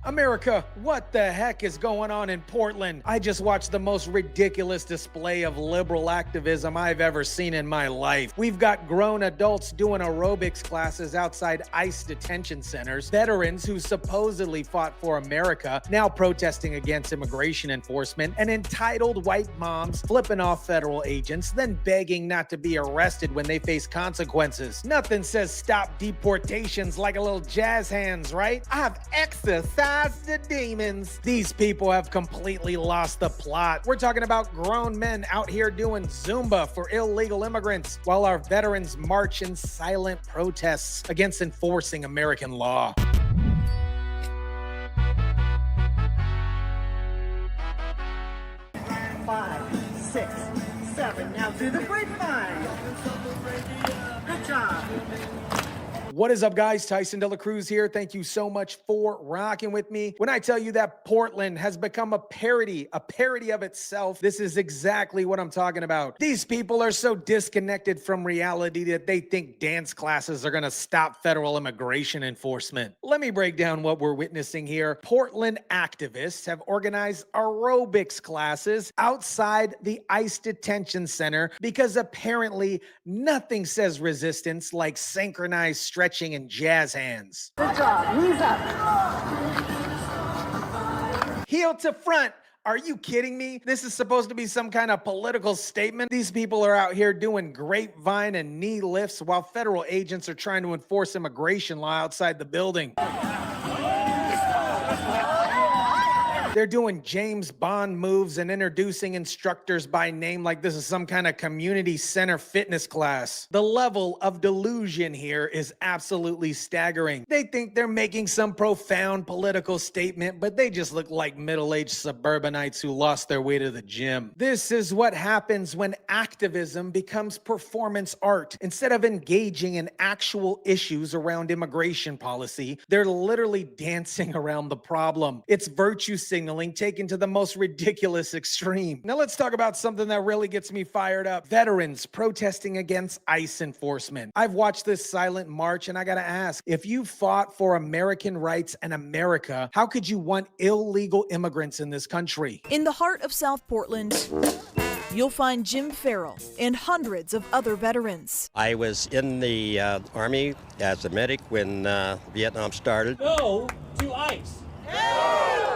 America, what the heck is going on in Portland? I just watched the most ridiculous display of liberal activism I've ever seen in my life. We've got grown adults doing aerobics classes outside ICE detention centers, veterans who supposedly fought for America now protesting against immigration enforcement, and entitled white moms flipping off federal agents, then begging not to be arrested when they face consequences. Nothing says stop deportations like a little jazz hands, right? I've exercised the demons. These people have completely lost the plot. We're talking about grown men out here doing Zumba for illegal immigrants while our veterans march in silent protests against enforcing American law. Five, 6, 7. Now do the grapevines. Good job. What is up, guys? Tyson DELACRUZ here. Thank you so much for rocking with me. When I tell you that Portland has become a parody of itself, this is exactly what I'm talking about. These people are so disconnected from reality that they think dance classes are going to stop federal immigration enforcement. Let me break down what we're witnessing here. Portland activists have organized aerobics classes outside the ICE detention center because apparently nothing says resistance like synchronized stretching and jazz hands. Good job. Knees up. Heel to front. Are you kidding me? This is supposed to be some kind of political statement. These people are out here doing grapevine and knee lifts while federal agents are trying to enforce immigration law outside the building. They're doing James Bond moves and introducing instructors by name like this is some kind of community center fitness class. The level of delusion here is absolutely staggering. They think they're making some profound political statement, but they just look like middle-aged suburbanites who lost their way to the gym. This is what happens when activism becomes performance art. Instead of engaging in actual issues around immigration policy, they're literally dancing around the problem. It's virtue signaling taken to the most ridiculous extreme. Now let's talk about something that really gets me fired up. Veterans protesting against ICE enforcement. I've watched this silent march and I gotta ask, if you fought for American rights and America, how could you want illegal immigrants in this country? In the heart of South Portland, you'll find Jim Farrell and hundreds of other veterans. I was in the Army as a medic when Vietnam started. Go to ICE.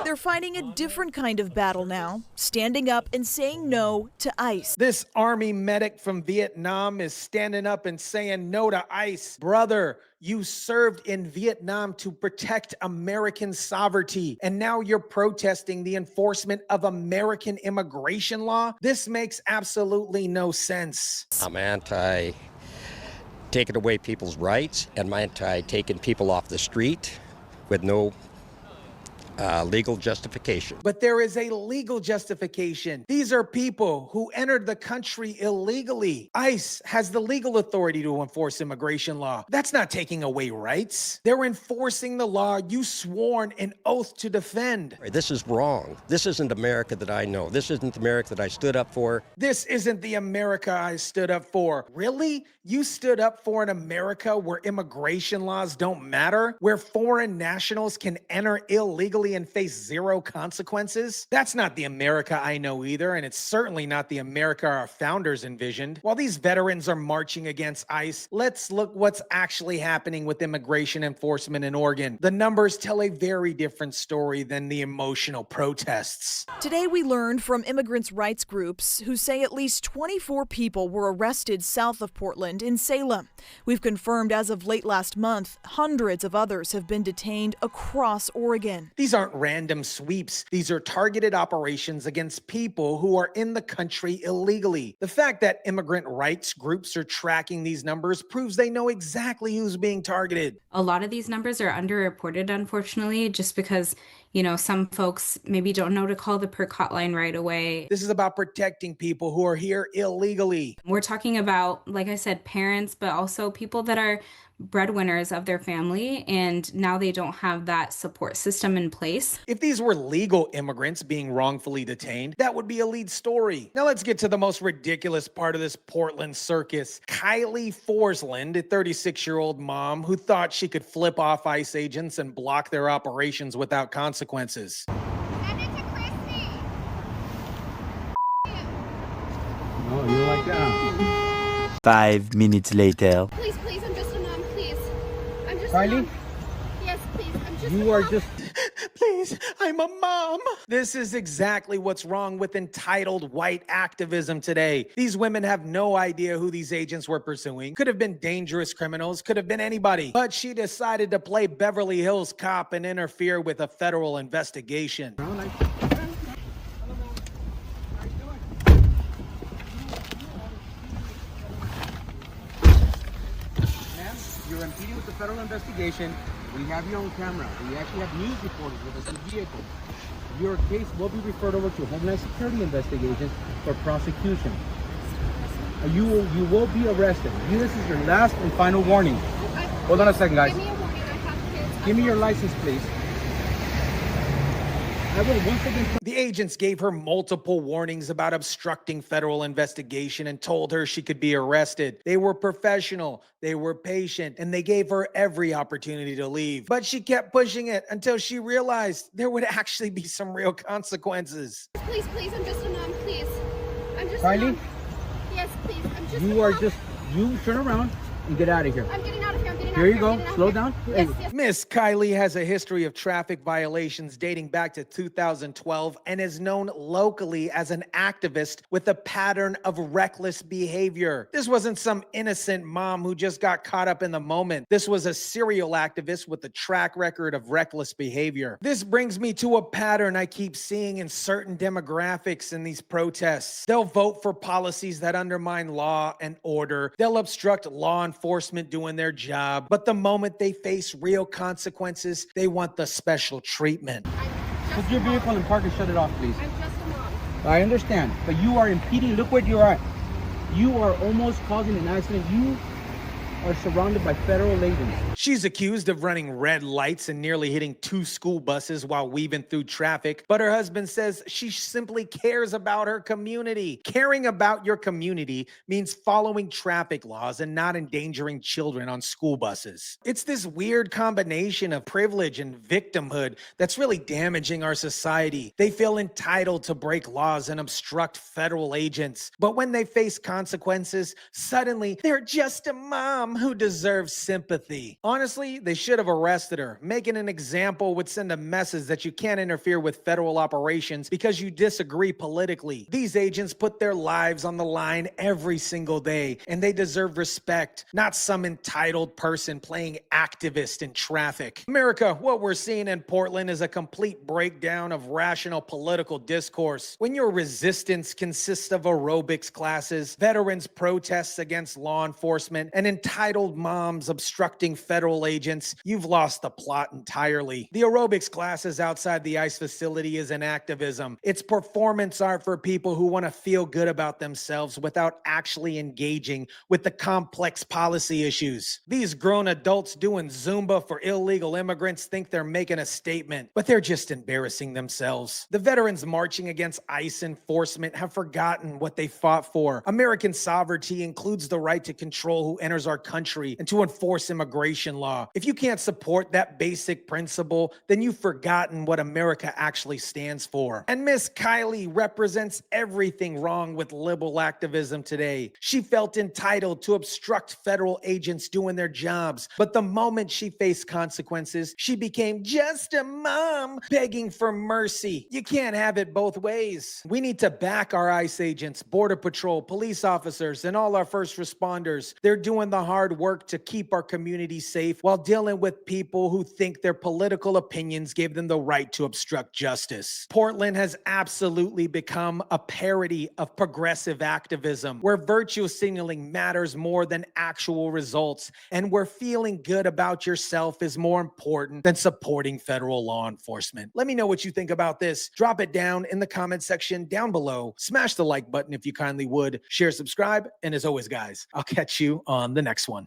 They're fighting a different kind of battle now, standing up and saying no to ICE. This Army medic from Vietnam is standing up and saying no to ICE. Brother, you served in Vietnam to protect American sovereignty, and now you're protesting the enforcement of American immigration law? This makes absolutely no sense. I'm anti taking away people's rights, and I'm anti taking people off the street with no legal justification. But there is a legal justification. These are people who entered the country illegally. ICE has the legal authority to enforce immigration law. That's not taking away rights. They're enforcing the law you swore an oath to defend. This is wrong. This isn't America that I know. This isn't the America that I stood up for. This isn't the America I stood up for. Really? You stood up for an America where immigration laws don't matter? Where foreign nationals can enter illegally and face zero consequences? That's not the America I know either, and it's certainly not the America our founders envisioned. While these veterans are marching against ICE, let's look what's actually happening with immigration enforcement in Oregon. The numbers tell a very different story than the emotional protests. Today we learned from immigrants' rights groups who say at least 24 people were arrested south of Portland in Salem. We've confirmed as of late last month, hundreds of others have been detained across Oregon. These aren't random sweeps. These are targeted operations against people who are in the country illegally. The fact that immigrant rights groups are tracking these numbers proves they know exactly who's being targeted. A lot of these numbers are underreported, unfortunately, just because, some folks maybe don't know to call the PERC hotline right away. This is about protecting people who are here illegally. We're talking about, like I said, parents, but also people that are breadwinners of their family, and now they don't have that support system in place. If these were legal immigrants being wrongfully detained, that would be a lead story. Now let's get to the most ridiculous part of this Portland circus. Kylie Forsland, a 36-year-old mom who thought she could flip off ICE agents and block their operations without consequences. Send it to Christy. Oh, you like that? 5 minutes later. Please, please, I'm just a mom, please. I'm just a Kylie? mom. Yes, please, I'm just a You are mom. just... Please, I'm a mom. This is exactly what's wrong with entitled white activism today. These women have no idea who these agents were pursuing. Could have been dangerous criminals, could have been anybody. But she decided to play Beverly Hills Cop and interfere with a federal investigation. You're impeding with the federal investigation. We have your own camera. We actually have news reporters with us in the vehicle. Your case will be referred over to Homeland Security investigations for prosecution. You will be arrested. This is your last and final warning. Hold on a second, guys. Give me a warning, I have kids. Give me your license, please. I will once again... The agents gave her multiple warnings about obstructing federal investigation and told her she could be arrested. They were professional, they were patient, and they gave her every opportunity to leave. But she kept pushing it until she realized there would actually be some real consequences. Please, please, I'm just a mom, please. I'm just a Kylie? mom. Yes, please, I'm just a You are mom. just... You turn around and get out of here. I'm getting out of here, I'm getting out Here of you here. I'm go. getting out Slow of here. down. Yes, Hey. yes. Miss Kylie has a history of traffic violations dating back to 2012 and is known locally as an activist with a pattern of reckless behavior. This wasn't some innocent mom who just got caught up in the moment. This was a serial activist with a track record of reckless behavior. This brings me to a pattern I keep seeing in certain demographics in these protests. They'll vote for policies that undermine law and order. They'll obstruct law enforcement doing their job. But the moment they face real consequences, they want the special treatment. Put your vehicle and park and shut it off, please. I'm just a mom. I understand, but you are impeding. Look where you're at. You are almost causing an accident. You are surrounded by federal agents. She's accused of running red lights and nearly hitting 2 school buses while weaving through traffic, but her husband says she simply cares about her community. Caring about your community means following traffic laws and not endangering children on school buses. It's this weird combination of privilege and victimhood that's really damaging our society. They feel entitled to break laws and obstruct federal agents, but when they face consequences, suddenly they're just a mom who deserves sympathy. Honestly, they should have arrested her. Making an example would send a message that you can't interfere with federal operations because you disagree politically. These agents put their lives on the line every single day, and they deserve respect, not some entitled person playing activist in traffic. America, what we're seeing in Portland is a complete breakdown of rational political discourse. When your resistance consists of aerobics classes, veterans' protests against law enforcement, and entitled moms obstructing federal agents, you've lost the plot entirely. The aerobics classes outside the ICE facility is an activism. It's performance art for people who want to feel good about themselves without actually engaging with the complex policy issues. These grown adults doing Zumba for illegal immigrants think they're making a statement, but they're just embarrassing themselves. The veterans marching against ICE enforcement have forgotten what they fought for. American sovereignty includes the right to control who enters our country and to enforce immigration law. If you can't support that basic principle, then you've forgotten what America actually stands for. And Miss Kylie represents everything wrong with liberal activism today. She felt entitled to obstruct federal agents doing their jobs, but the moment she faced consequences, she became just a mom begging for mercy. You can't have it both ways. We need to back our ICE agents, Border Patrol, police officers, and all our first responders. They're doing the hard work to keep our community safe while dealing with people who think their political opinions gave them the right to obstruct justice. Portland has absolutely become a parody of progressive activism, where virtue signaling matters more than actual results, and where feeling good about yourself is more important than supporting federal law enforcement. Let me know what you think about this. Drop it down in the comment section down below. Smash the like button if you kindly would. Share, subscribe, and as always, guys, I'll catch you on the next one.